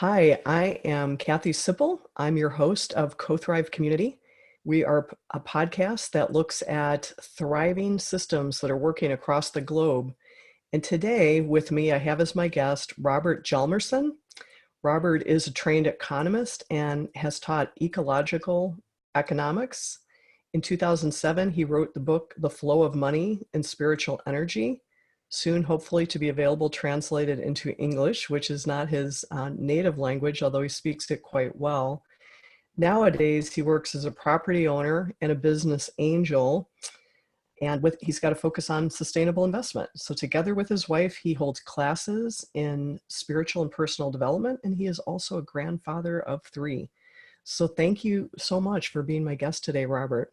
Hi, I am Kathy Sipple. I'm your host of Co-Thrive Community. We are a podcast that looks at thriving systems that are working across the globe. And today with me, I have as my guest, Robert Hjalmarsson. Robert is a trained economist and has taught ecological economics. In 2007, he wrote the book, The Flow of Money and Spiritual Energy, soon hopefully to be available translated into English, which is not his native language, although he speaks it quite well. Nowadays, he works as a property owner and a business angel, and he's got to focus on sustainable investment. So together with his wife, he holds classes in spiritual and personal development, and he is also a grandfather of 3. So thank you so much for being my guest today, Robert.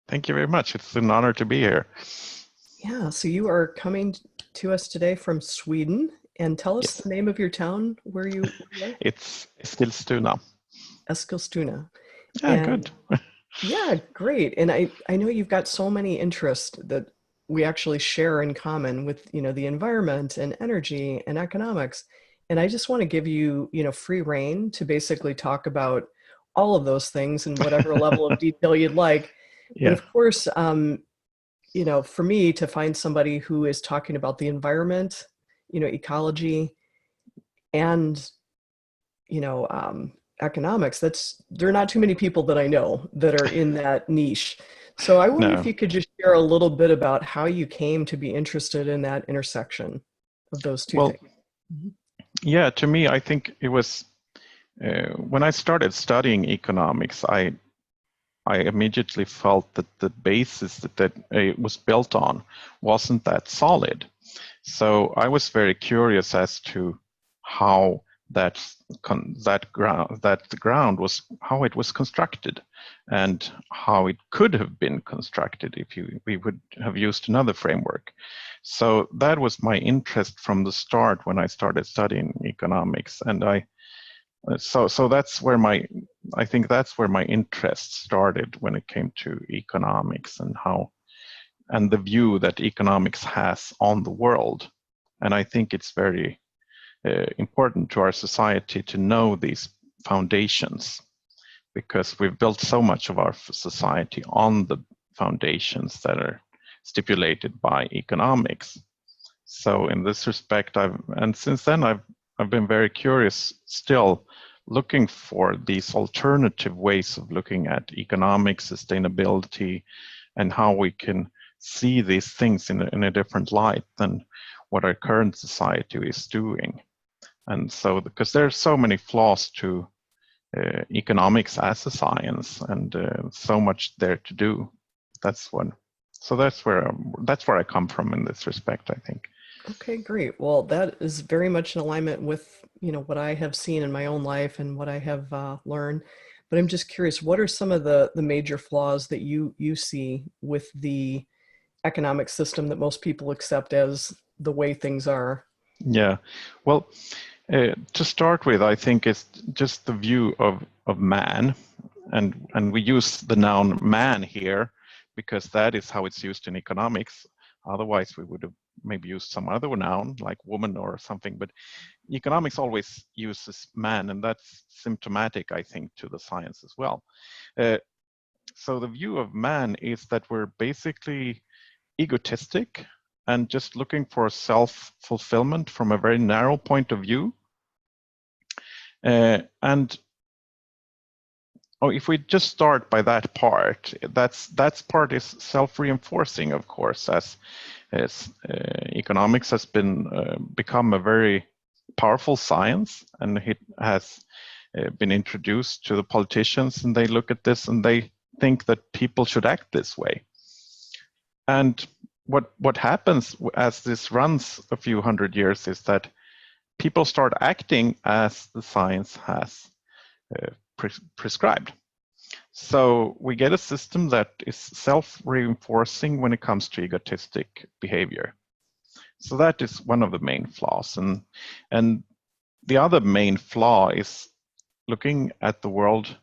Thank you very much. It's an honor to be here. Yeah, so you are coming to us today from Sweden, and tell us Yes. the name of your town where you live. It's Eskilstuna. Eskilstuna. Yeah, And good. yeah, great. And I know you've got so many interests that we actually share in common with, the environment and energy and economics. And I just want to give you, free reign to basically talk about all of those things in whatever level of detail you'd like. But Yeah. of course, for me to find somebody who is talking about the environment, ecology, and, economics, there are not too many people that I know that are in that niche. So I wonder if No. you could just share a little bit about how you came to be interested in that intersection of those two Well, things. Mhm. yeah, to me, I think it was when I started studying economics, I immediately felt that the basis that it was built on wasn't that solid. So I was very curious as to how that ground was, how it was constructed, and how it could have been constructed if we would have used another framework. So that was my interest from the start when I started studying economics, and so that's where I think that's where my interest started when it came to economics and the view that economics has on the world. And I think it's very important to our society to know these foundations, because we've built so much of our society on the foundations that are stipulated by economics. So in this respect, since then I've been very curious, still looking for these alternative ways of looking at economic sustainability and how we can see these things in a different light than what our current society is doing. And so, because there are so many flaws to economics as a science, and so much there to do. That's where I come from in this respect, I think. Okay, great. Well, that is very much in alignment with, what I have seen in my own life and what I have learned. But I'm just curious, what are some of the major flaws that you see with the economic system that most people accept as the way things are? Yeah, well, to start with, I think it's just the view of man, and we use the noun man here because that is how it's used in economics. Otherwise, we would have maybe used some other noun like woman or something, but economics always uses man, and that's symptomatic, I think, to the science as well. So the view of man is that we're basically egotistic and just looking for self-fulfillment from a very narrow point of view. And if we just start by that part, that part is self-reinforcing, of course, as economics has become a very powerful science, and it has been introduced to the politicians, and they look at this and they think that people should act this way. And what happens as this runs a few hundred years is that people start acting as the science has prescribed. So we get a system that is self-reinforcing when it comes to egotistic behavior. So that is one of the main flaws. And the other main flaw is looking at the world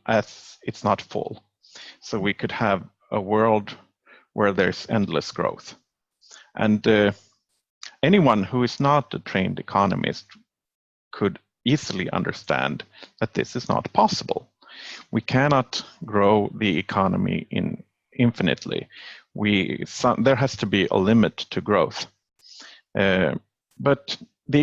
as it's not full. So we could have a world where there's endless growth. And anyone who is not a trained economist could easily understand that this is not possible. We cannot grow the economy infinitely. There has to be a limit to growth. But the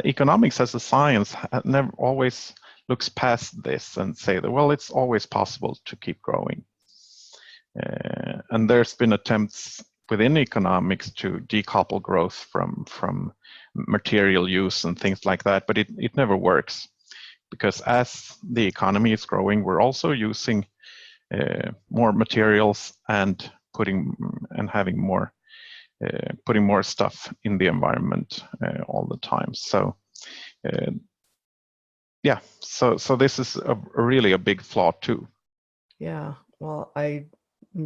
economics as a science never always looks past this and say that, well, it's always possible to keep growing. And there's been attempts within economics to decouple growth from material use and things like that, but it never works, because as the economy is growing, we're also using more materials and putting more stuff in the environment all the time. So yeah, so this is really a big flaw too. Yeah, well, I'm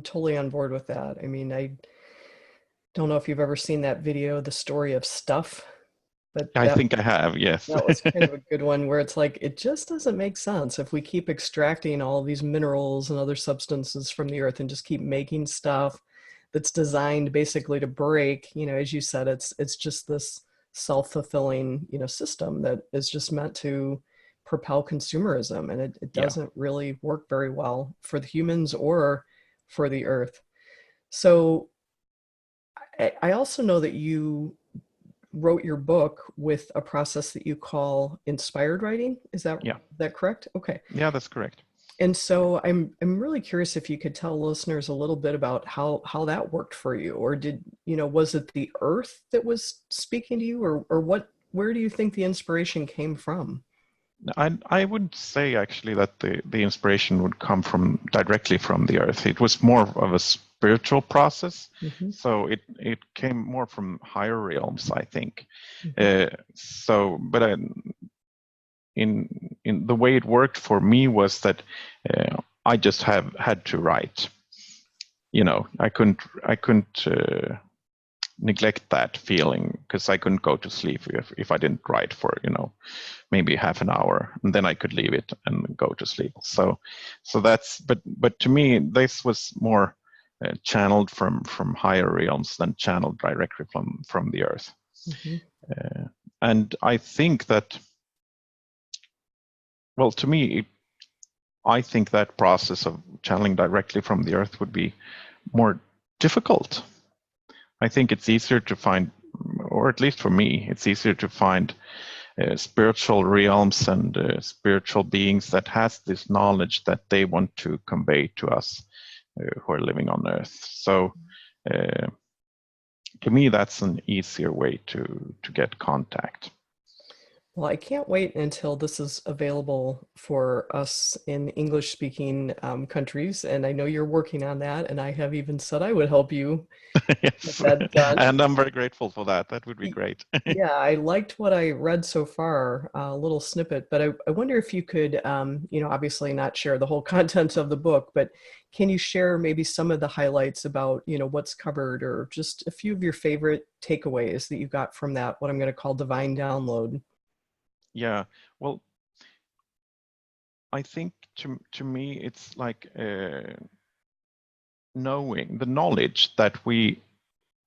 totally on board with that. I mean, I don't know if you've ever seen that video, The Story of Stuff. But I think I have, yes. that was kind of a good one, where it's like, it just doesn't make sense if we keep extracting all these minerals and other substances from the earth and just keep making stuff that's designed basically to break. You know, as you said, it's just this self-fulfilling, you know, system that is just meant to propel consumerism, and it doesn't really work very well for the humans or for the earth. So I also know that you wrote your book with a process that you call inspired writing. Is that correct? Okay. Yeah, that's correct. And so I'm really curious if you could tell listeners a little bit about how that worked for you, or was it the earth that was speaking to you, or where do you think the inspiration came from? I would say actually that the inspiration would come directly from the earth. It was more of a spiritual process, so it came more from higher realms, I think. But in the way it worked for me was that I just had to write. You know, I couldn't neglect that feeling, because I couldn't go to sleep if I didn't write for maybe half an hour, and then I could leave it and go to sleep. So that's but to me this was more channeled from higher realms than channeled directly from the earth. And I think that, well, to me, I think that process of channeling directly from the earth would be more difficult. I think it's easier to find, or at least for me, it's easier to find spiritual realms and spiritual beings that has this knowledge that they want to convey to us who are living on Earth. So to me, that's an easier way to get contact. Well, I can't wait until this is available for us in English-speaking countries, and I know you're working on that, and I have even said I would help you yes, get that done. And I'm very grateful for that. That would be great. Yeah, I liked what I read so far, a little snippet, but I wonder if you could, obviously not share the whole content of the book, but can you share maybe some of the highlights about, what's covered, or just a few of your favorite takeaways that you got from that, what I'm going to call divine download? Yeah, well, I think to me it's like knowing the knowledge that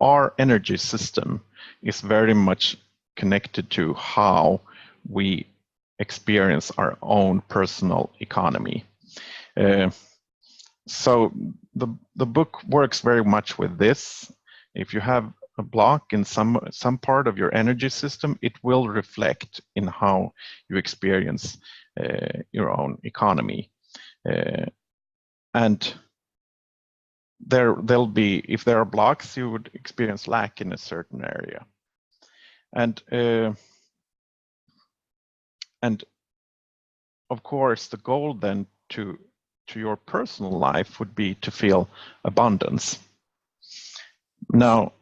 our energy system is very much connected to how we experience our own personal economy. So the book works very much with this. If you have a block in some part of your energy system, it will reflect in how you experience your own economy. And there'll be, if there are blocks, you would experience lack in a certain area. And of course, the goal then to your personal life would be to feel abundance. Now,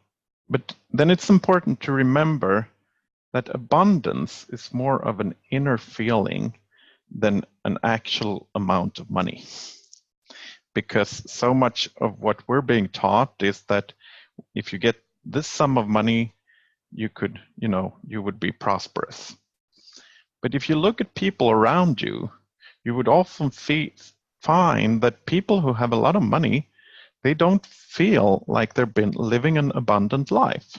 but then it's important to remember that abundance is more of an inner feeling than an actual amount of money. Because so much of what we're being taught is that if you get this sum of money, you would be prosperous. But if you look at people around you, you would often find that people who have a lot of money, they don't feel like they've been living an abundant life.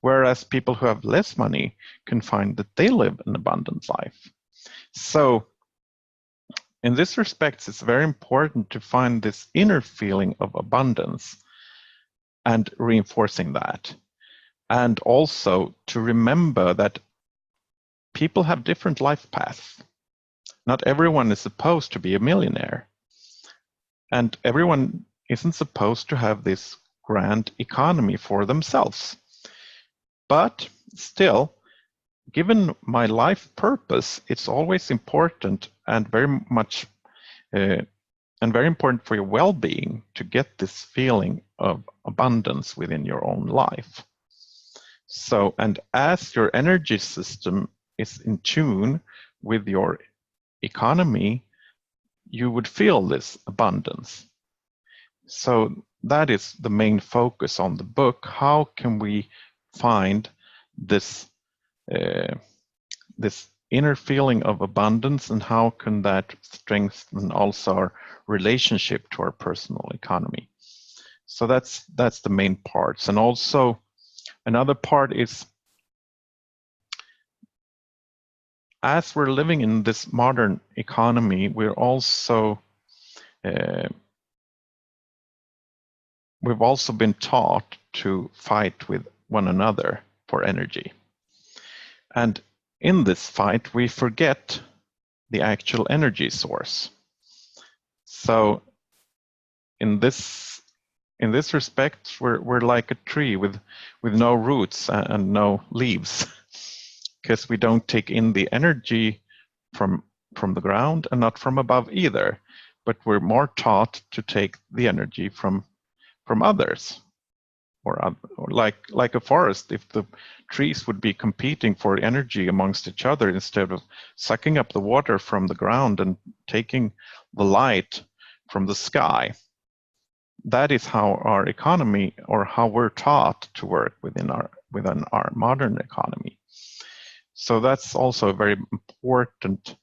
whereas people who have less money can find that they live an abundant life. So in this respect, it's very important to find this inner feeling of abundance and reinforcing that. And also to remember that people have different life paths. Not everyone is supposed to be a millionaire. And everyone isn't supposed to have this grand economy for themselves. But still, given my life purpose, it's always important and very much and very important for your well-being to get this feeling of abundance within your own life. So, and as your energy system is in tune with your economy, you would feel this abundance. So that is the main focus on the book. How can we find this this inner feeling of abundance, and how can that strengthen also our relationship to our personal economy? So that's the main parts. And also another part is, as we're living in this modern economy, we're also we've also been taught to fight with one another for energy. And in this fight, we forget the actual energy source. So in this respect, we're like a tree with no roots and no leaves, because we don't take in the energy from the ground and not from above either, but we're more taught to take the energy from others, or like a forest. If the trees would be competing for energy amongst each other instead of sucking up the water from the ground and taking the light from the sky, that is how our economy, or how we're taught to work within our modern economy. So that's also a very important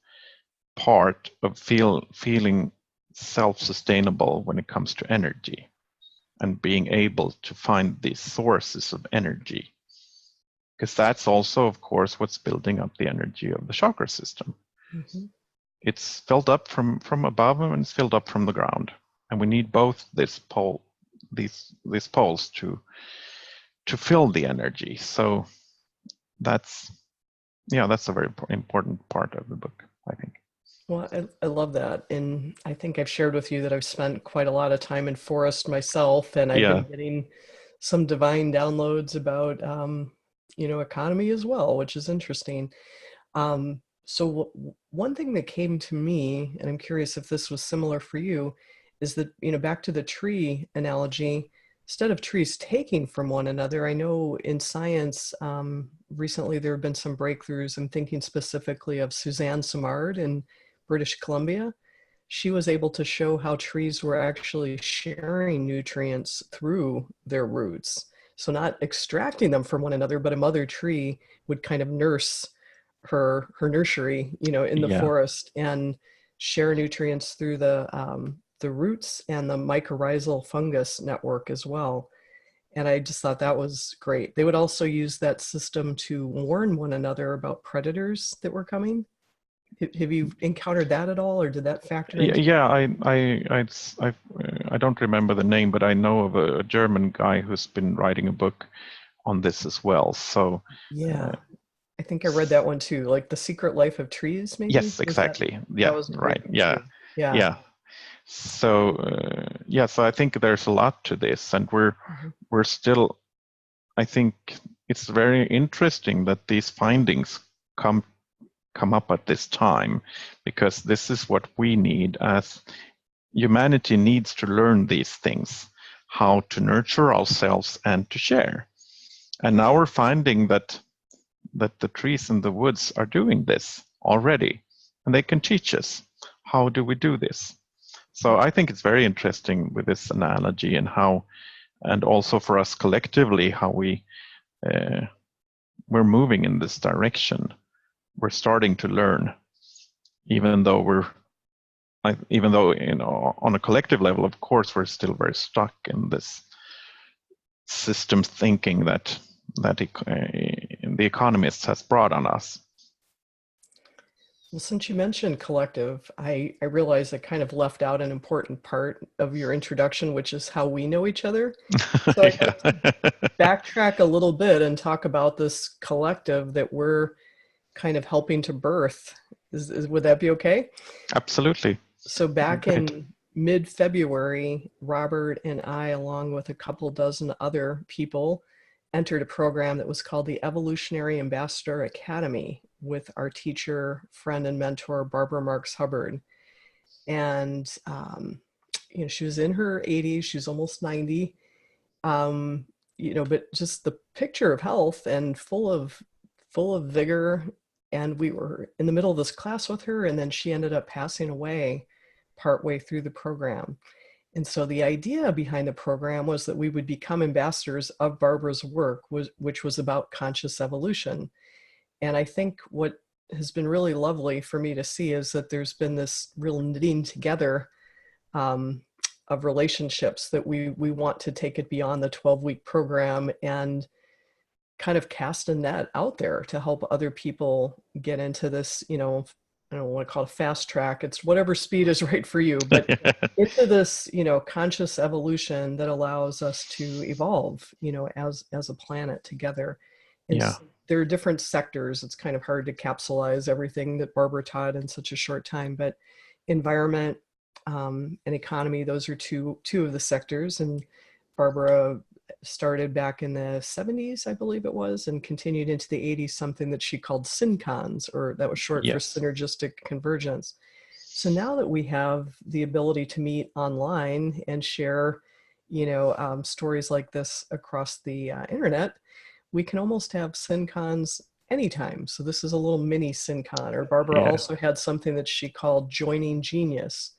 part of feeling self-sustainable when it comes to energy, and being able to find these sources of energy, because that's also, of course, what's building up the energy of the chakra system. Mm-hmm. It's filled up from above and it's filled up from the ground, and we need both these poles to fill the energy. So that's a very important part of the book, I think. Well, I love that. And I think I've shared with you that I've spent quite a lot of time in forest myself, and I've been getting some divine downloads about, economy as well, which is interesting. So one thing that came to me, and I'm curious if this was similar for you, is that, back to the tree analogy, instead of trees taking from one another, I know in science, recently there have been some breakthroughs. I'm thinking specifically of Suzanne Simard in British Columbia. She was able to show how trees were actually sharing nutrients through their roots. So not extracting them from one another, but a mother tree would kind of nurse her nursery, in the forest, and share nutrients through the roots and the mycorrhizal fungus network as well. And I just thought that was great. They would also use that system to warn one another about predators that were coming. Have you encountered that at all, or did that factor into? Yeah, I don't remember the name, but I know of a German guy who's been writing a book on this as well. So yeah, I think I read that one too, like The Secret Life of Trees, maybe? Yes, exactly. That was right. Yeah. So so I think there's a lot to this, and we're still. I think it's very interesting that these findings come up at this time, because this is what we need. As humanity needs to learn these things, how to nurture ourselves and to share. And now we're finding that the trees in the woods are doing this already, and they can teach us how do we do this. So I think it's very interesting with this analogy, and how, and also for us collectively, how we're moving in this direction. We're starting to learn, even though on a collective level, of course, we're still very stuck in this system thinking that that the economist has brought on us. Well, since you mentioned collective, I realize I kind of left out an important part of your introduction, which is how we know each other. So I'd like to backtrack a little bit and talk about this collective that we're kind of helping to birth. Would that be okay? Absolutely. So back in mid-February, Robert and I, along with a couple dozen other people, entered a program that was called the Evolutionary Ambassador Academy with our teacher, friend, and mentor, Barbara Marks Hubbard. And, she was in her 80s, she was almost 90, but just the picture of health and full of vigor. And we were in the middle of this class with her, and then she ended up passing away partway through the program. And so the idea behind the program was that we would become ambassadors of Barbara's work, which was about conscious evolution. And I think what has been really lovely for me to see is that there's been this real knitting together of relationships, that we want to take it beyond the 12-week program and kind of cast a net out there to help other people get into this, I don't want to call it a fast track. It's whatever speed is right for you, but into this, conscious evolution that allows us to evolve, as a planet together. And Yeah. there are different sectors. It's kind of hard to capsulize everything that Barbara taught in such a short time, but environment and economy, those are two of the sectors. And Barbara started back in the 70s, I believe it was, and continued into the 80s, something that she called syncons, or that was short for synergistic convergence. So now that we have the ability to meet online and share, stories like this across the internet, we can almost have syncons anytime. So this is a little mini syncon. Or Barbara also had something that she called joining genius.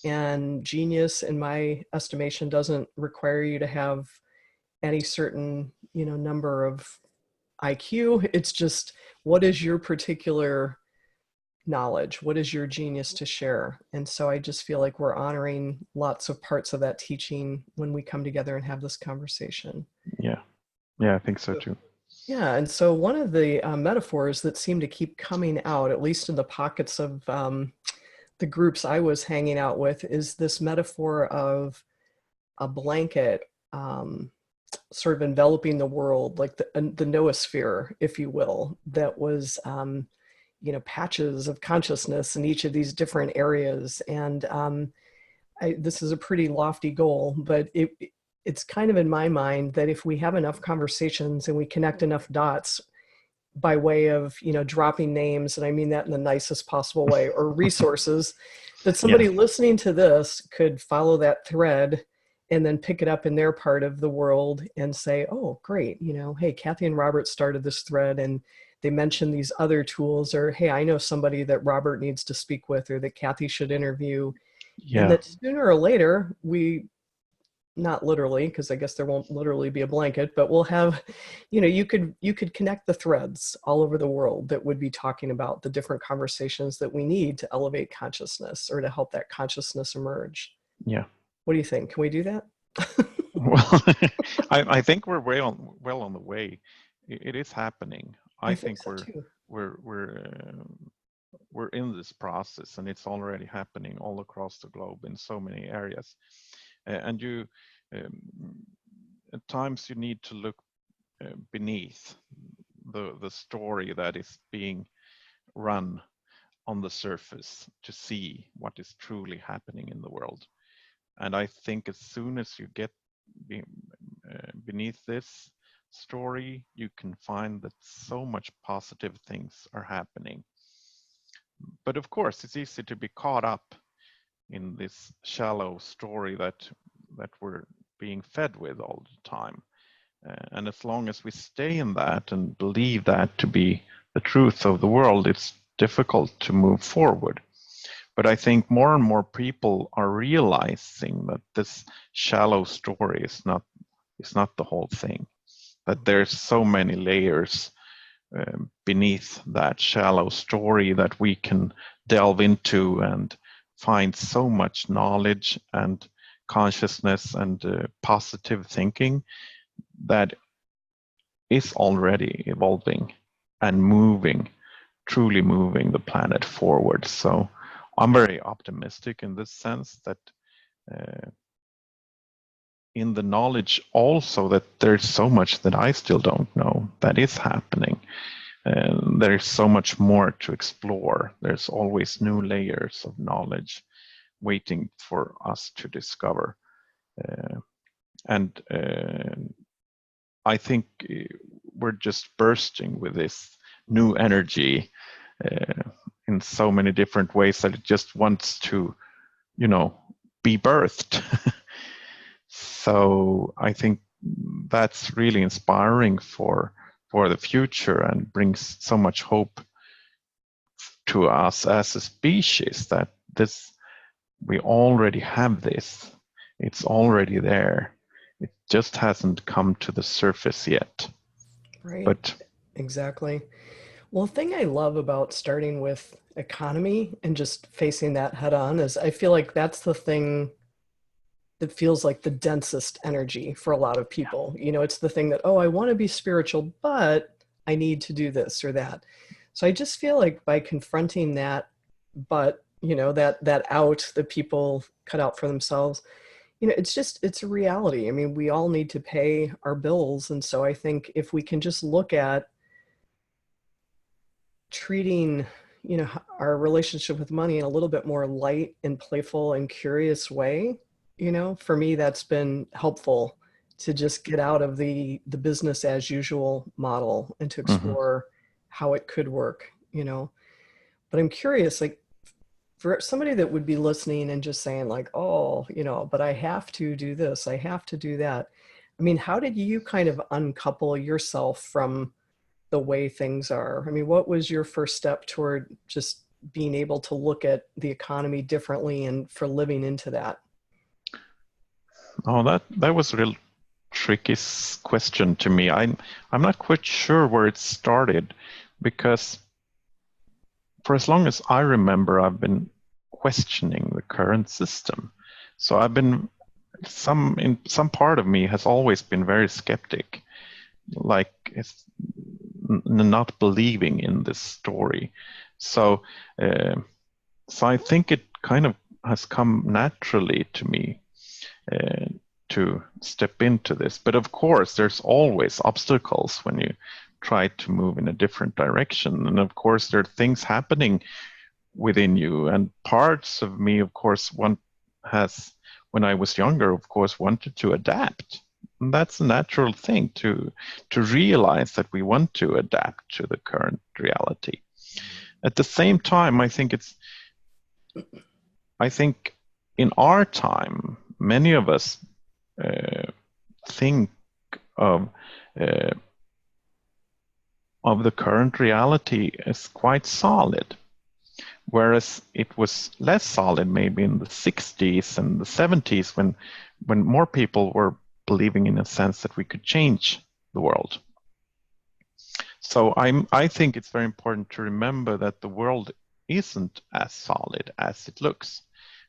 And genius, in my estimation, doesn't require you to have any certain, number of IQ. It's just, what is your particular knowledge? What is your genius to share? And so I just feel like we're honoring lots of parts of that teaching when we come together and have this conversation. Yeah, I think so too. Yeah, and so one of the metaphors that seem to keep coming out, at least in the pockets of the groups I was hanging out with, is this metaphor of a blanket sort of enveloping the world, like the noosphere, if you will, that was, patches of consciousness in each of these different areas. And this is a pretty lofty goal, but it's kind of in my mind that if we have enough conversations and we connect enough dots by way of, dropping names, and I mean that in the nicest possible way, or resources, that somebody listening to this could follow that thread and then pick it up in their part of the world and say, oh, great, hey, Kathy and Robert started this thread and they mentioned these other tools, or hey, I know somebody that Robert needs to speak with, or that Kathy should interview. And that sooner or later, we, not literally, because I guess there won't literally be a blanket, but we'll have, you could connect the threads all over the world that would be talking about the different conversations that we need to elevate consciousness, or to help that consciousness emerge. Yeah. What do you think? Can we do that? Well, I think we're well on the way. It is happening. I think so too. we're in this process, and it's already happening all across the globe in so many areas. And you, at times, you need to look beneath the story that is being run on the surface to see what is truly happening in the world. And I think as soon as you get beneath this story, you can find that so much positive things are happening. But of course, it's easy to be caught up in this shallow story that we're being fed with all the time. And as long as we stay in that and believe that to be the truth of the world, it's difficult to move forward. But I think more and more people are realizing that this shallow story is not the whole thing, that there's so many layers beneath that shallow story that we can delve into and find so much knowledge and consciousness and positive thinking that is already evolving and moving, truly moving the planet forward. So I'm very optimistic in this sense that in the knowledge also that there's so much that I still don't know that is happening. There's so much more to explore. There's always new layers of knowledge waiting for us to discover. And I think we're just bursting with this new energy in so many different ways that it just wants to, be birthed. So I think that's really inspiring for the future and brings so much hope to us as a species that we already have this. It's already there. It just hasn't come to the surface yet. Right. But exactly. Well, the thing I love about starting with economy and just facing that head on is I feel like that's the thing that feels like the densest energy for a lot of people. It's the thing that, oh, I want to be spiritual, but I need to do this or that. So I just feel like by confronting that, but that out that people cut out for themselves, it's a reality. I mean, we all need to pay our bills. And so I think if we can just look at treating, our relationship with money in a little bit more light and playful and curious way, for me, that's been helpful to just get out of the business as usual model and to explore how it could work, But I'm curious, like, for somebody that would be listening and just saying like, oh, but I have to do this, I have to do that. I mean, how did you kind of uncouple yourself from the way things are? I mean, what was your first step toward just being able to look at the economy differently and for living into that? Oh, that was a real tricky question to me. I'm not quite sure where it started, because for as long as I remember, I've been questioning the current system. So I've been some part of me has always been very skeptic, like it's not believing in this story. So so I think it kind of has come naturally to me to step into this. But of course, there's always obstacles when you try to move in a different direction. And of course, there are things happening within you. And parts of me, of course, when I was younger, of course, wanted to adapt. And that's a natural thing to realize that we want to adapt to the current reality. At the same time, I think in our time, many of us think of the current reality as quite solid, whereas it was less solid maybe in the 60s and the 70s when more people were believing in a sense that we could change the world. So I think it's very important to remember that the world isn't as solid as it looks.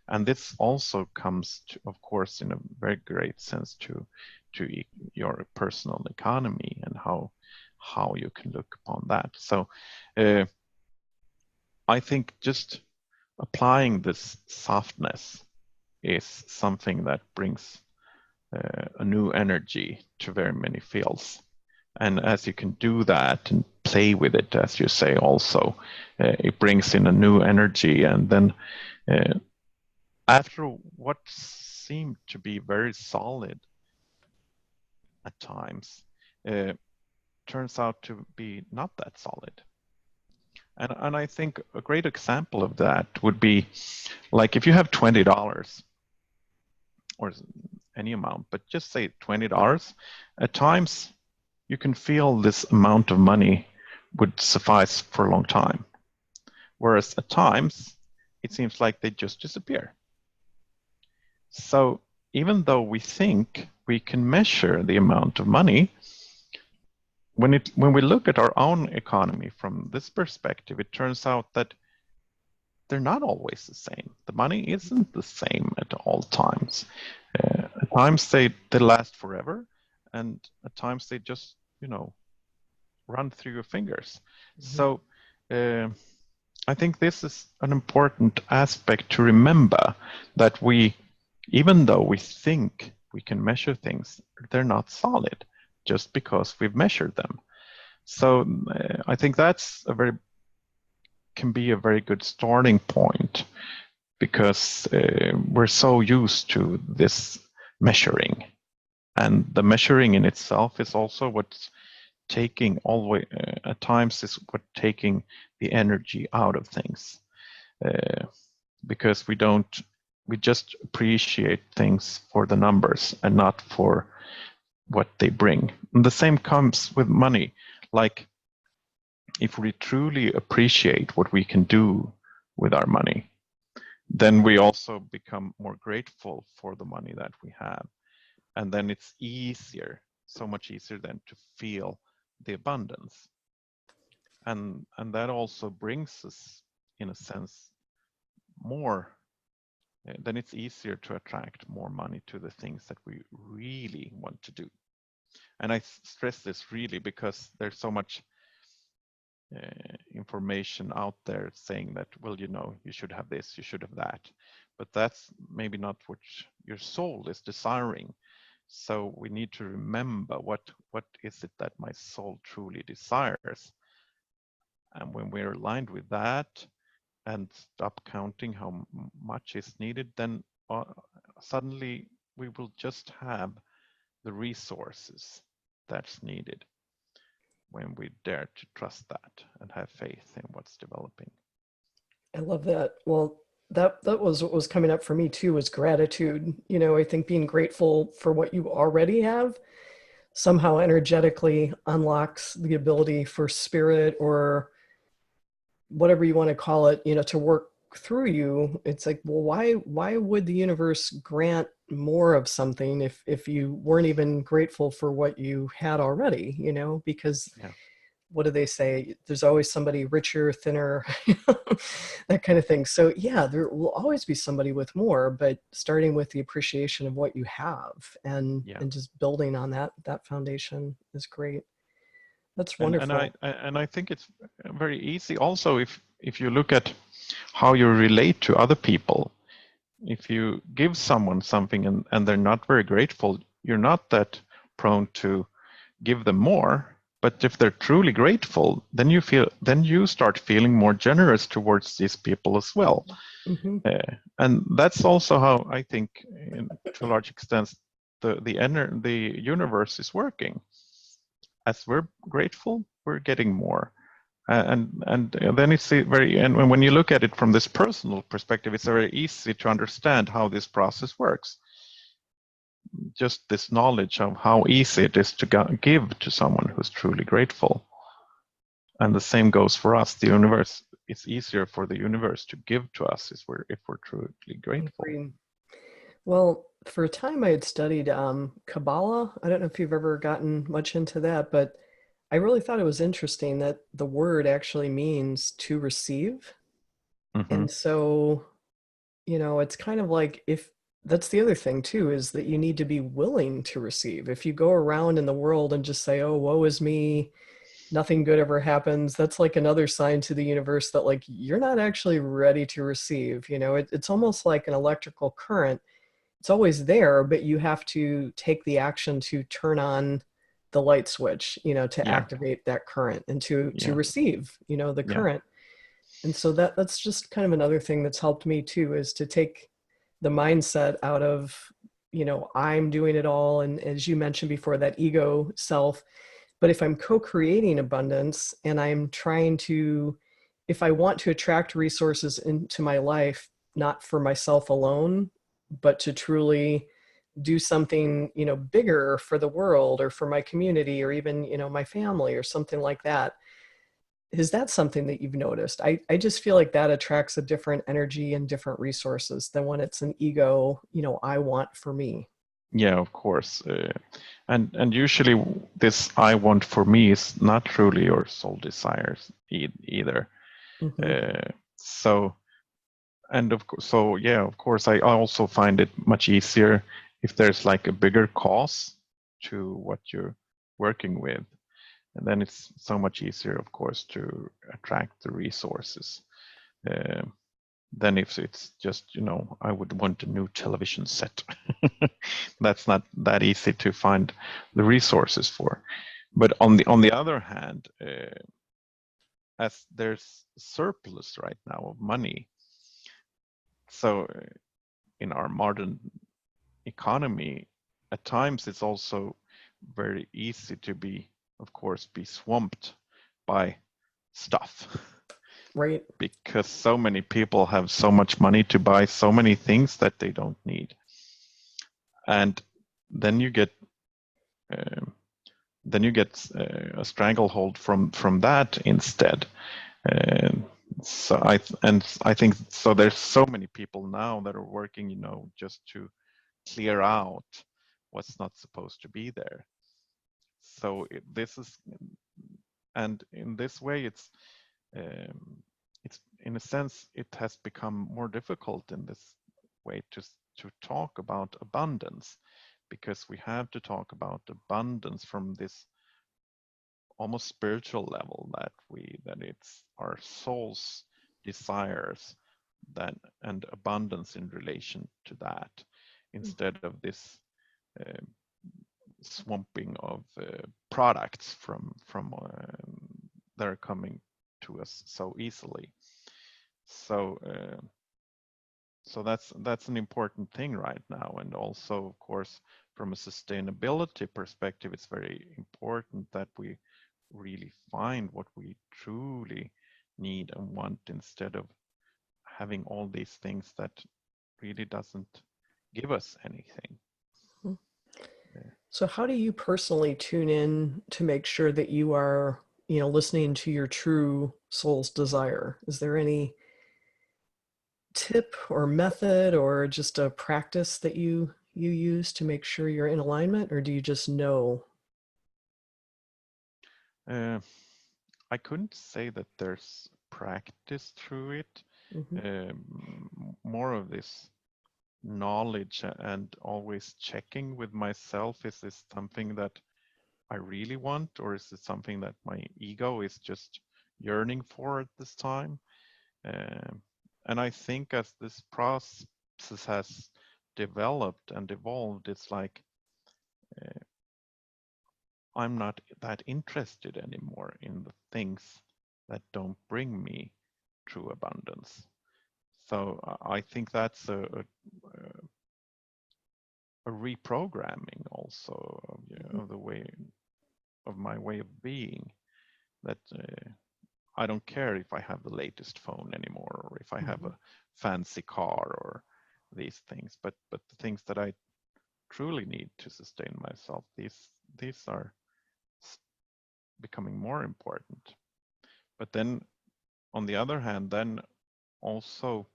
And this also comes to, of course, in a very great sense to your personal economy and how you can look upon that. So I think just applying this softness is something that brings a new energy to very many fields. And as you can do that and play with it, as you say, also, it brings in a new energy. And then after what seemed to be very solid at times, turns out to be not that solid. And I think a great example of that would be like if you have $20 or any amount, but just say $20, at times you can feel this amount of money would suffice for a long time. Whereas at times it seems like they just disappear. So even though we think we can measure the amount of money, when we look at our own economy from this perspective, it turns out that they're not always the same. The money isn't the same at all times. At times they last forever, and at times they just run through your fingers. Mm-hmm. So I think this is an important aspect to remember, that we, even though we think we can measure things, they're not solid just because we've measured them. So I think that's can be a very good starting point, because we're so used to this measuring, and the measuring in itself is also what's taking all the way, at times is what taking the energy out of things, because we just appreciate things for the numbers and not for what they bring. And the same comes with money. Like, if we truly appreciate what we can do with our money, then we also become more grateful for the money that we have. And then it's easier, so much easier then, to feel the abundance. And that also brings us, in a sense, more, then it's easier to attract more money to the things that we really want to do. And I stress this really because there's so much information out there saying that, well, you should have this, you should have that, but that's maybe not what your soul is desiring. So we need to remember what is it that my soul truly desires, and when we're aligned with that and stop counting how much is needed, then suddenly we will just have the resources that's needed, when we dare to trust that and have faith in what's developing. I love that. Well, that was what was coming up for me too, was gratitude. I think being grateful for what you already have somehow energetically unlocks the ability for spirit, or whatever you want to call it, to work through you. It's like, well, why would the universe grant more of something if you weren't even grateful for what you had already? Because Yeah. what do they say? There's always somebody richer, thinner, that kind of thing. So yeah, there will always be somebody with more, but starting with the appreciation of what you have, and just building on that foundation is great. That's wonderful. And I think it's very easy also, if you look at how you relate to other people. If you give someone something and they're not very grateful, you're not that prone to give them more. But if they're truly grateful, then you start feeling more generous towards these people as well. Mm-hmm. And that's also how I think, to a large extent, the universe is working. As we're grateful, we're getting more. And then it's and when you look at it from this personal perspective, it's very easy to understand how this process works. Just this knowledge of how easy it is to give to someone who's truly grateful. And the same goes for us. The universe, it's easier for the universe to give to us if we're truly grateful. Agreed. Well, for a time I had studied Kabbalah. I don't know if you've ever gotten much into that, but I really thought it was interesting that the word actually means to receive. Mm-hmm. And so, it's kind of like, if that's the other thing too, is that you need to be willing to receive. If you go around in the world and just say, oh, woe is me, nothing good ever happens, that's like another sign to the universe that, like, you're not actually ready to receive. It's almost like an electrical current. It's always there, but you have to take the action to turn on the light switch, to activate that current and to receive, the current. And so that's just kind of another thing that's helped me too, is to take the mindset out of, I'm doing it all. And as you mentioned before, that ego self. But if I'm co-creating abundance and I'm trying to, if I want to attract resources into my life, not for myself alone, but to truly do something, bigger for the world or for my community, or even, my family or something like that. Is that something that you've noticed? I just feel like that attracts a different energy and different resources than when it's an ego, I want for me. Yeah, of course. And usually this I want for me is not truly your soul desires either. Mm-hmm. So of course, I also find it much easier if there's like a bigger cause to what you're working with. And then it's so much easier, of course, to attract the resources. Than if it's just, I would want a new television set. That's not that easy to find the resources for. But on the other hand, as there's surplus right now of money, so in our modern economy, at times it's also very easy to be, of course, be swamped by stuff. Right. Because so many people have so much money to buy so many things that they don't need. And then you get a stranglehold from that instead. So I think so. There's so many people now that are working, just to clear out what's not supposed to be there. So this is, and in this way, it's in a sense, it has become more difficult in this way to talk about abundance, because we have to talk about abundance from this almost spiritual level, that it's our soul's desires and abundance in relation to that, instead of this swamping of products from that are coming to us so easily. So that's an important thing right now. And also, of course, from a sustainability perspective, it's very important that we really find what we truly need and want, instead of having all these things that really doesn't give us anything. So how do you personally tune in to make sure that you are, listening to your true soul's desire? Is there any tip or method or just a practice that you use to make sure you're in alignment, or do you just know? I couldn't say that there's practice through it. More of this knowledge and always checking with myself, is this something that I really want, or is it something that my ego is just yearning for at this time? And I think as this process has developed and evolved, it's like I'm not that interested anymore in the things that don't bring me true abundance. So I think that's a reprogramming also of the way of my way of being, that I don't care if I have the latest phone anymore, or if I have a fancy car, or these things, but the things that I truly need to sustain myself, these are becoming more important. But then on the other hand, then also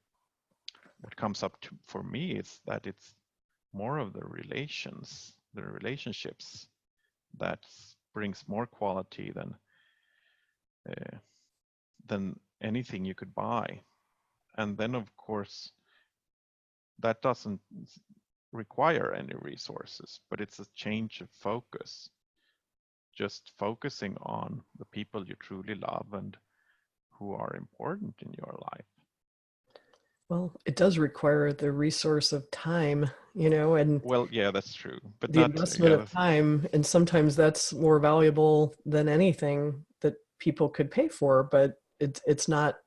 what comes up for me is that it's more of the relationships that brings more quality than anything you could buy. And then of course that doesn't require any resources, but it's a change of focus, just focusing on the people you truly love and who are important in your life. Well, it does require the resource of time, and well, yeah, that's true, but the not investment of time, and sometimes that's more valuable than anything that people could pay for, but it's not,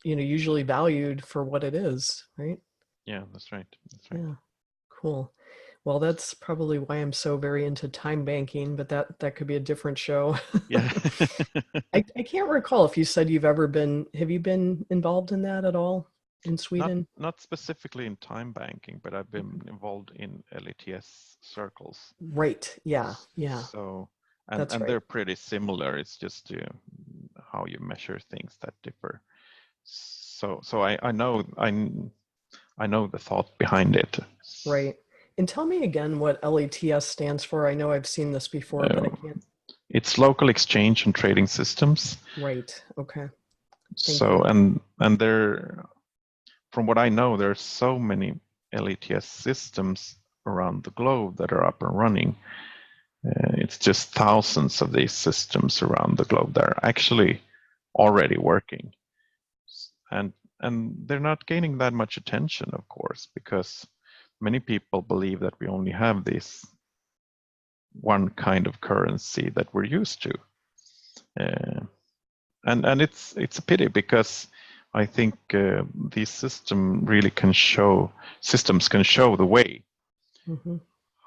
usually valued for what it is, right? Yeah, that's right. Yeah, cool. Well, that's probably why I'm so very into time banking, but that could be a different show. Yeah. I can't recall if you said have you been involved in that at all in Sweden? Not specifically in time banking, but I've been involved in LETS circles. Right. Yeah. Yeah. So, That's and right. they're pretty similar. It's just how you measure things that differ. So I know the thought behind it. Right. And tell me again what LETS stands for. I know I've seen this before, but I can't. It's local exchange and trading systems. Right. Okay. Thank So, you. and there, from what I know, there are so many LETS systems around the globe that are up and running. It's just thousands of these systems around the globe that are actually already working. And they're not gaining that much attention, of course, because many people believe that we only have this one kind of currency that we're used to. And it's a pity, because I think these systems can show the way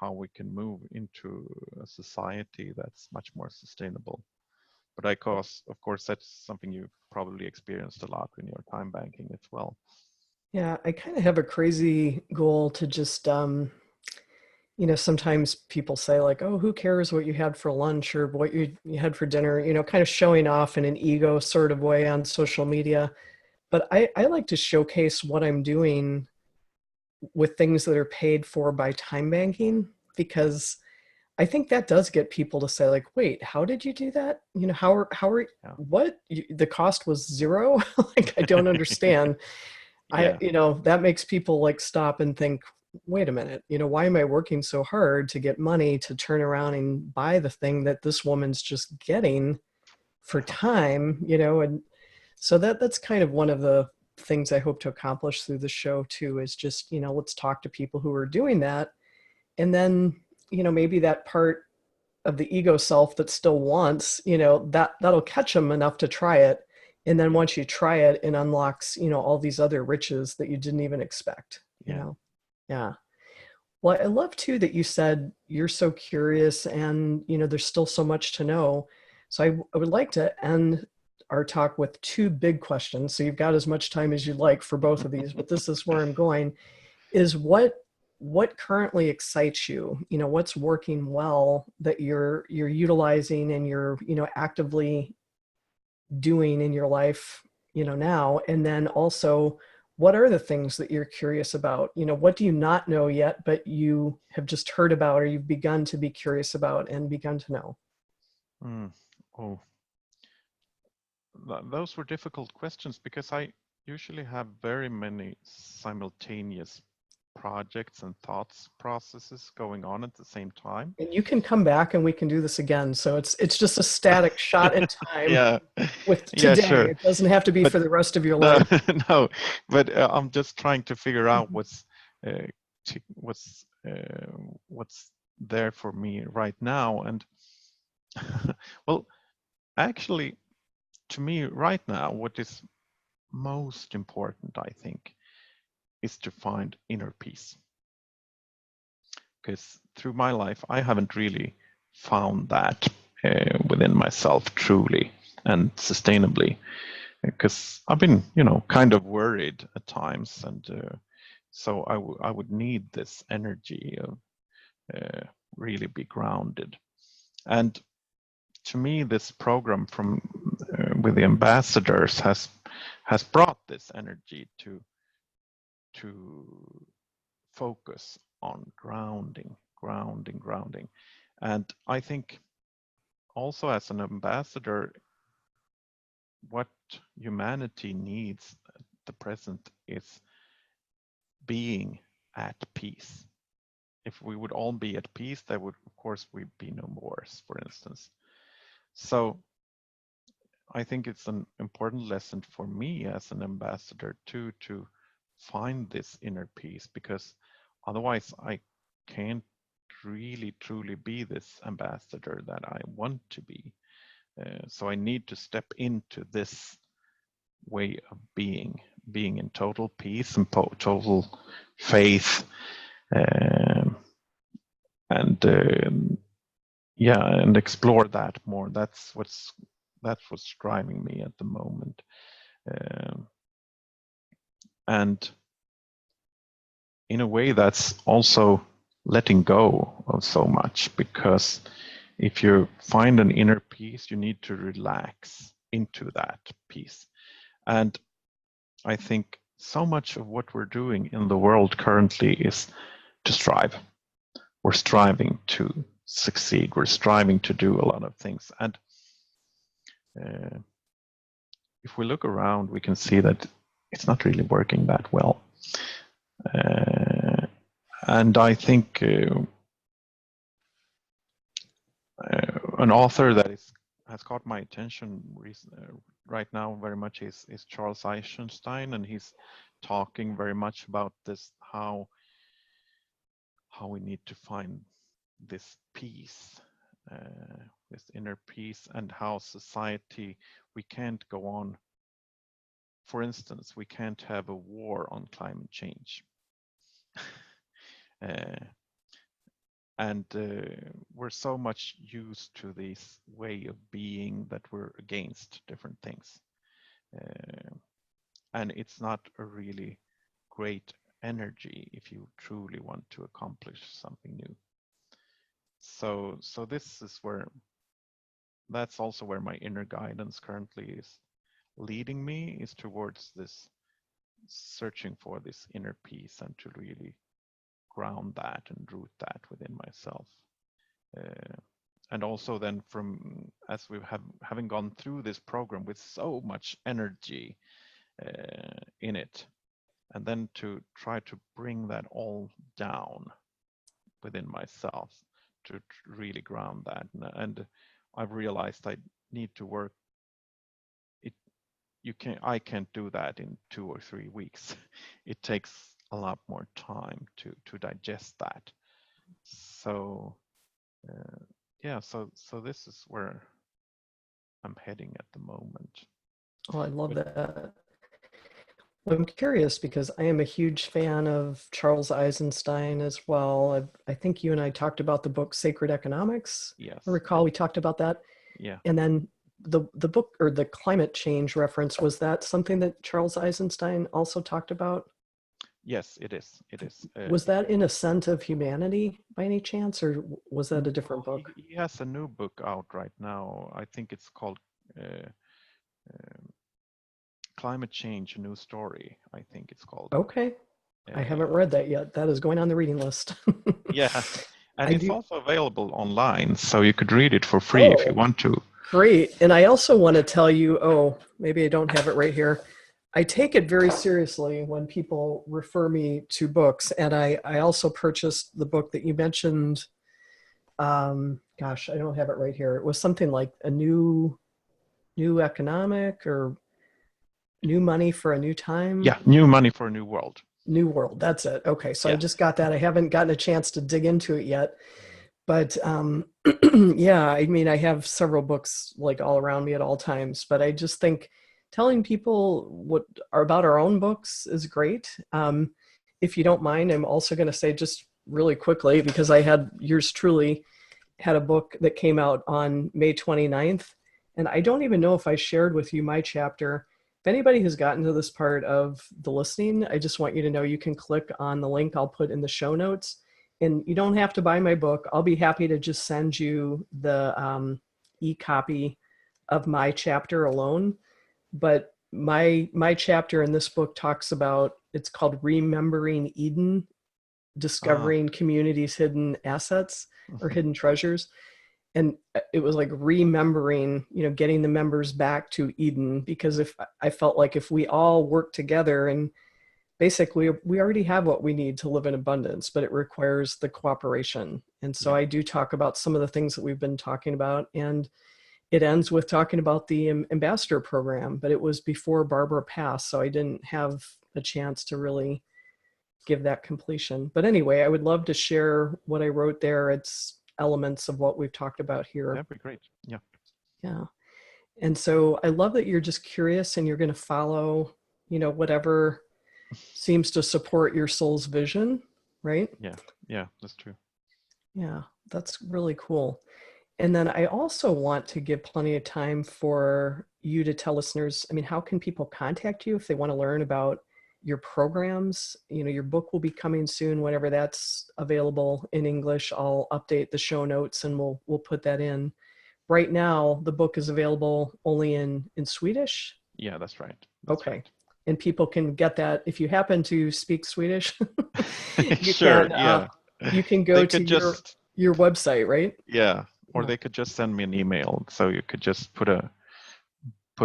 how we can move into a society that's much more sustainable. But of course, that's something you probably experienced a lot in your time banking as well. Yeah, I kind of have a crazy goal to just, sometimes people say like, oh, who cares what you had for lunch or what you had for dinner, kind of showing off in an ego sort of way on social media. But I like to showcase what I'm doing with things that are paid for by time banking, because I think that does get people to say like, wait, how did you do that? What? The cost was zero? Like, I don't understand. Yeah. That makes people like stop and think, wait a minute, why am I working so hard to get money to turn around and buy the thing that this woman's just getting for time, and so that's kind of one of the things I hope to accomplish through the show too, is just, let's talk to people who are doing that. And then, maybe that part of the ego self that still wants, that'll catch them enough to try it. And then once you try it, it unlocks, all these other riches that you didn't even expect, Yeah. Well, I love too that you said you're so curious and, there's still so much to know. So I would like to end our talk with two big questions. So you've got as much time as you'd like for both of these, but this is where I'm going, is what currently excites you? What's working well that you're utilizing and you're, actively doing in your life, now? And then also, what are the things that you're curious about? What do you not know yet, but you have just heard about or you've begun to be curious about and begun to know? Oh, those were difficult questions, because I usually have very many simultaneous projects and thoughts processes going on at the same time. And you can come back and we can do this again. So it's just a static shot in time. Yeah, with yeah, today. sure. It doesn't have to be But for the rest of your no, life. no. But I'm just trying to figure out uh, what's what's there for me right now. And well, actually, to me right now, what is most important, I think, is to find inner peace. Because through my life, I haven't really found that within myself truly and sustainably. Because I've been, kind of worried at times, and so I would need this energy of really be grounded. And to me, this program from with the ambassadors has brought this energy to focus on grounding. And I think also as an ambassador, what humanity needs at the present is being at peace. If we would all be at peace, there would, of course, we be no wars, for instance. So I think it's an important lesson for me as an ambassador too, to find this inner peace, because otherwise I can't really truly be this ambassador that I want to be. So I need to step into this way of being in total peace and total faith, and and explore that more. That's what's driving me at the moment, and in a way that's also letting go of so much, because if you find an inner peace, you need to relax into that peace. And I think so much of what we're doing in the world currently is to strive. We're striving to succeed. We're striving to do a lot of things. And if we look around, we can see that it's not really working that well. And I think an author that has caught my attention right now very much is Charles Eisenstein, and he's talking very much about this, how we need to find this peace, this inner peace, and how society, we can't go on. For instance, we can't have a war on climate change. And we're so much used to this way of being that we're against different things. And it's not a really great energy if you truly want to accomplish something new. So this is that's also where my inner guidance currently is leading me, is towards this searching for this inner peace and to really ground that and root that within myself. And also then, from as we having gone through this program with so much energy in it, and then to try to bring that all down within myself to really ground that. And I've realized I need to work I can't do that in 2 or 3 weeks. It takes a lot more time to digest that. So yeah, so this is where I'm heading at the moment. Oh, I love that. Well, I'm curious because I am a huge fan of Charles Eisenstein as well. I think you and I talked about the book Sacred Economics. Yes. I recall we talked about that. Yeah. And then the book, or the climate change reference, was that something that Charles Eisenstein also talked about? Yes, it is. It is. Was that In Ascent of Humanity by any chance, or was that a different book? He has a new book out right now. I think it's called Climate Change, A New Story, I think it's called. Okay. I haven't read that yet. That is going on the reading list. Yeah. And it's also available online, so you could read it for free if you want to. Great. And I also want to tell you, maybe I don't have it right here. I take it very seriously when people refer me to books. And I also purchased the book that you mentioned. Gosh, I don't have it right here. It was something like a new economic, or New Money for a New Time. Yeah, New Money for a New World. New World, that's it. Okay, so yeah. I just got that. I haven't gotten a chance to dig into it yet. But yeah, I mean, I have several books like all around me at all times, but I just think telling people what are about our own books is great. If you don't mind, I'm also going to say just really quickly, because I had yours truly had a book that came out on May 29th, and I don't even know if I shared with you my chapter. If anybody has gotten to this part of the listening, I just want you to know you can click on the link I'll put in the show notes. And you don't have to buy my book. I'll be happy to just send you the e-copy of my chapter alone. But my chapter in this book talks about, it's called Remembering Eden, Discovering Communities' Hidden Assets or Hidden Treasures. And it was like remembering, getting the members back to Eden, because if I felt like if we all work together, and basically we already have what we need to live in abundance, but it requires the cooperation. And so I do talk about some of the things that we've been talking about, and it ends with talking about the ambassador program, but it was before Barbara passed, so I didn't have a chance to really give that completion. But anyway, I would love to share what I wrote there. It's elements of what we've talked about here. That'd be great. Yeah. Yeah. And so I love that you're just curious and you're going to follow, whatever seems to support your soul's vision, right? Yeah, that's true. Yeah, that's really cool. And then I also want to give plenty of time for you to tell listeners, how can people contact you if they want to learn about your programs? Your book will be coming soon, whenever that's available in English. I'll update the show notes and we'll put that in. Right now, the book is available only in Swedish. Yeah, that's right. Okay. Right. And people can get that if you happen to speak Swedish. Sure. Yeah. You can go to your website, right? Yeah. Or they could just send me an email. So you could just put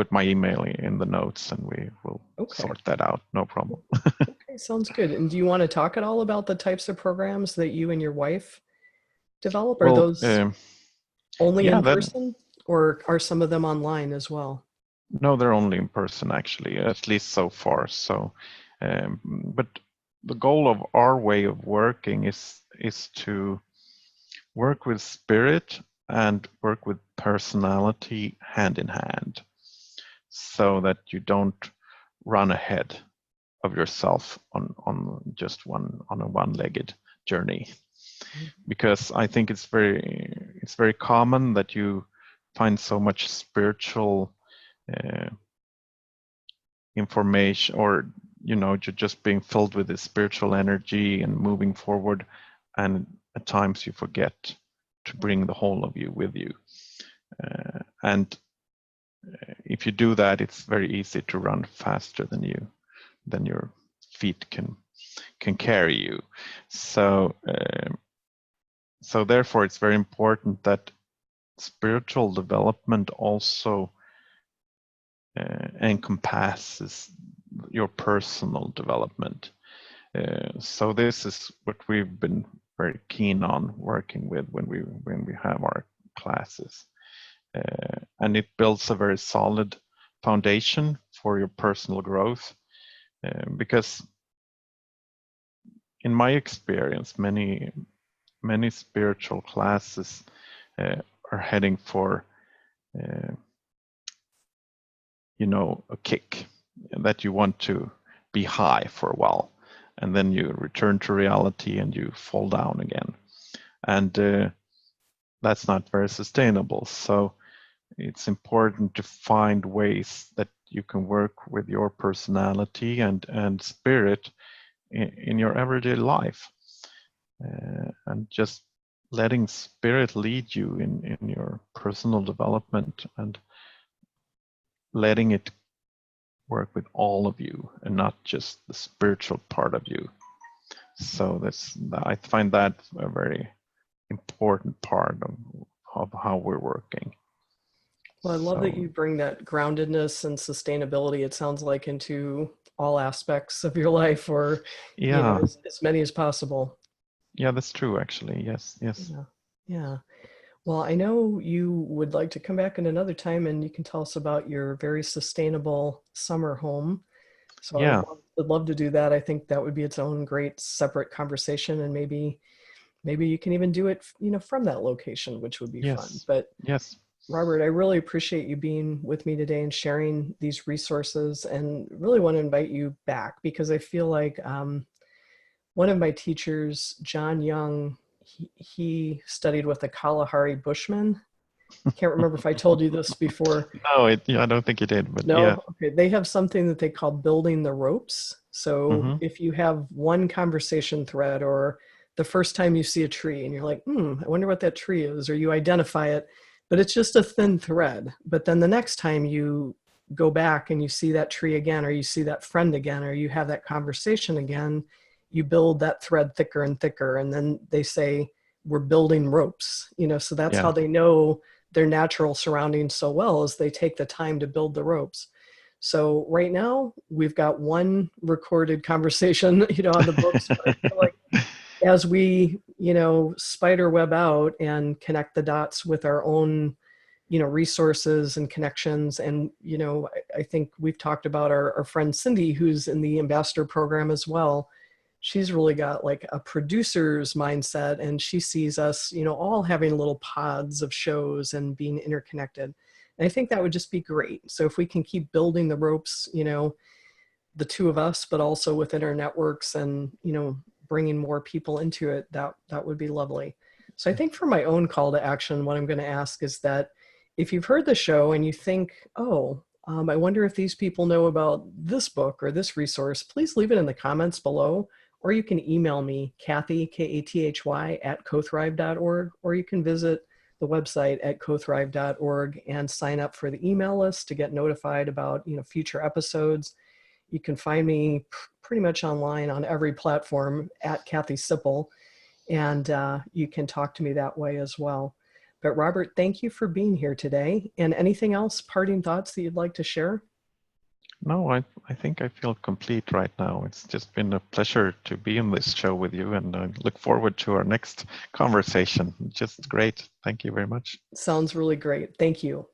my email in the notes, and we will sort that out. No problem. Okay, sounds good. And do you want to talk at all about the types of programs that you and your wife develop? Or those? Only Yeah, in that person, or are some of them online as well? no, they're only in person actually, at least so far. So, but the goal of our way of working is to work with spirit and work with personality hand in hand, so that you don't run ahead of yourself on just on a one-legged journey. Because I think it's very common that you find so much spiritual uh, information, or just being filled with this spiritual energy and moving forward, and at times you forget to bring the whole of you with you. And if you do that, it's very easy to run faster than your feet can carry you. So so therefore, it's very important that spiritual development also encompasses your personal development. So this is what we've been very keen on working with when we have our classes, and it builds a very solid foundation for your personal growth, because in my experience, many spiritual classes are heading for uh, a kick, that you want to be high for a while, and then you return to reality and you fall down again, and that's not very sustainable. So it's important to find ways that you can work with your personality and spirit in your everyday life, and just letting spirit lead you in your personal development, and letting it work with all of you and not just the spiritual part of you. So I find that a very important part of how we're working. Well, I love that So you bring that groundedness and sustainability, it sounds like, into all aspects of your life, or, yeah, as many as possible. yeah, that's true actually. Yes, yes, Yeah. Yeah. Well, I know you would like to come back in another time and you can tell us about your very sustainable summer home. So I yeah, would love to do that. I think that would be its own great separate conversation, and maybe you can even do it, from that location, which would be fun. yes, But yes, Robert, I really appreciate you being with me today and sharing these resources, and really want to invite you back, because I feel like one of my teachers, John Young, he studied with the Kalahari Bushmen. Can't remember if I told you this before. no, I don't think you did, but yeah. No? Okay. They have something that they call building the ropes. So Mm-hmm. if you have one conversation thread, or the first time you see a tree and you're like, I wonder what that tree is, or you identify it, but it's just a thin thread. But then the next time you go back and you see that tree again, or you see that friend again, or you have that conversation again, you build that thread thicker and thicker. And then they say, we're building ropes, so that's Yeah, how they know their natural surroundings so well, as they take the time to build the ropes. So right now we've got one recorded conversation, on the books, but I feel like as we, spider web out and connect the dots with our own, resources and connections. And, I think we've talked about our friend Cindy, who's in the ambassador program as well. She's really got like a producer's mindset, and she sees us, all having little pods of shows and being interconnected. And I think that would just be great. So if we can keep building the ropes, the two of us, but also within our networks, and, bringing more people into it, that would be lovely. So I think for my own call to action, what I'm going to ask is that if you've heard the show and you think, oh, I wonder if these people know about this book or this resource, please leave it in the comments below. Or you can email me, Kathy, Kathy, @cothrive.org, or you can visit the website at cothrive.org and sign up for the email list to get notified about, future episodes. You can find me pretty much online on every platform at Kathy Sipple, and you can talk to me that way as well. But Robert, thank you for being here today. And anything else, parting thoughts that you'd like to share? No, I think I feel complete right now. It's just been a pleasure to be in this show with you, and I look forward to our next conversation. Just great. Thank you very much. Sounds really great. Thank you.